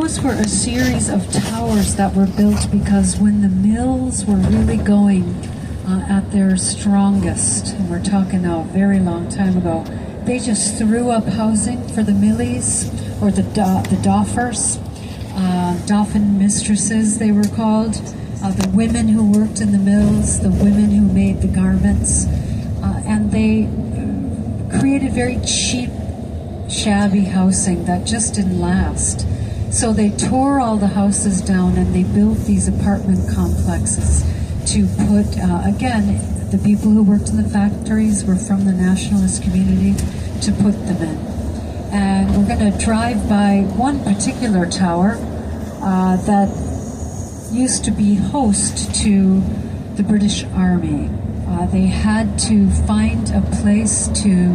those were a series of towers that were built because when the mills were really going at their strongest, and we're talking now a very long time ago, they just threw up housing for the millies, or the doffers, Dauphin mistresses they were called, the women who worked in the mills, the women who made the garments, and they created very cheap, shabby housing that just didn't last. So they tore all the houses down and they built these apartment complexes to put, again, the people who worked in the factories were from the nationalist community, to put them in. And we're going to drive by one particular tower that used to be host to the British Army. They had to find a place to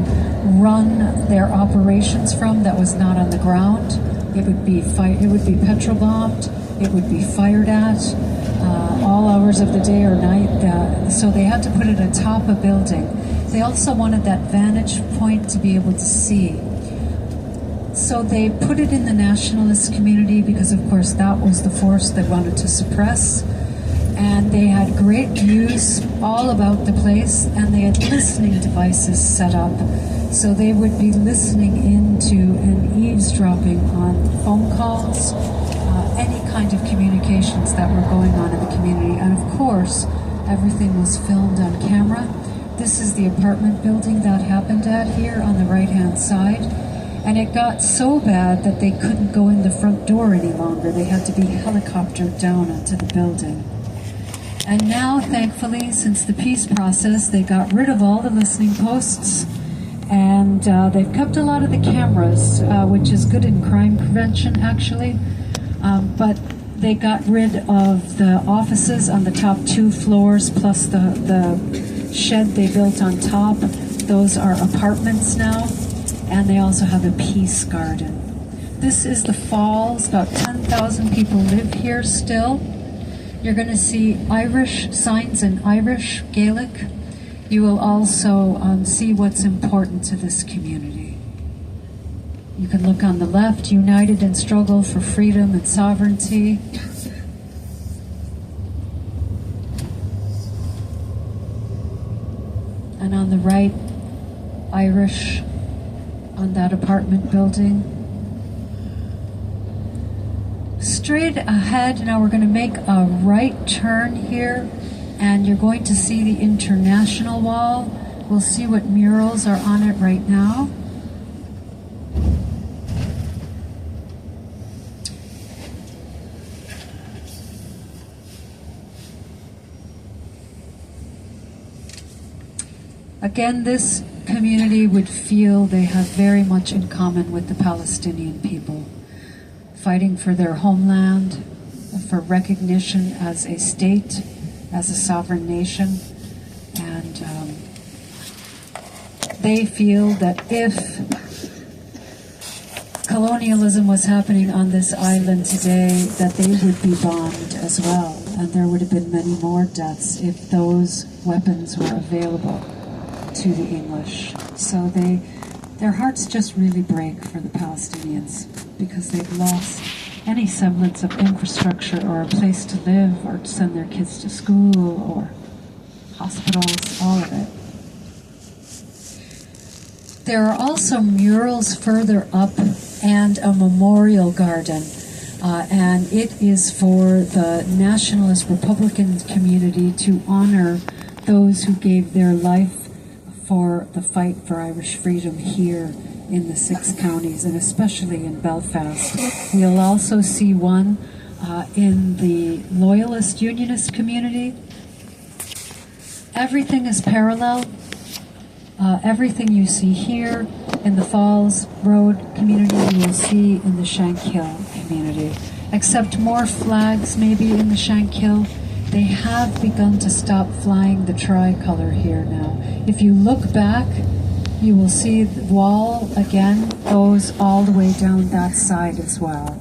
run their operations from that was not on the ground. It would be petrol bombed. It would be fired at all hours of the day or night. So they had to put it atop a building. They also wanted that vantage point to be able to see. So they put it in the nationalist community because, of course, that was the force they wanted to suppress. And they had great views all about the place, and they had listening devices set up. So they would be listening into and eavesdropping on phone calls, any kind of communications that were going on in the community. And of course, everything was filmed on camera. This is the apartment building that happened at here on the right-hand side. And it got so bad that they couldn't go in the front door any longer. They had to be helicoptered down onto the building. And now, thankfully, since the peace process, they got rid of all the listening posts, and they've kept a lot of the cameras, which is good in crime prevention, actually. But they got rid of the offices on the top 2 floors, plus the shed they built on top. Those are apartments now, and they also have a peace garden. This is the Falls. About 10,000 people live here still. You're going to see Irish signs in Irish, Gaelic. You will also see what's important to this community. You can look on the left, united in struggle for freedom and sovereignty. And on the right, Irish on that apartment building. Straight ahead, now we're going to make a right turn here, and you're going to see the International Wall. We'll see what murals are on it right now. Again, this community would feel they have very much in common with the Palestinian people, fighting for their homeland, for recognition as a state, as a sovereign nation. And they feel that if colonialism was happening on this island today, that they would be bombed as well. And there would have been many more deaths if those weapons were available to the English. So their hearts just really break for the Palestinians, because they've lost any semblance of infrastructure or a place to live or to send their kids to school or hospitals, all of it. There are also murals further up and a memorial garden, and it is for the nationalist Republican community to honor those who gave their life for the fight for Irish freedom here in the 6 counties, and especially in Belfast. We'll also see one in the Loyalist Unionist community. Everything is parallel. Everything you see here in the Falls Road community, you will see in the Shankill community. Except more flags maybe in the Shankill. They have begun to stop flying the tricolor here now. If you look back, you will see the wall again goes all the way down that side as well.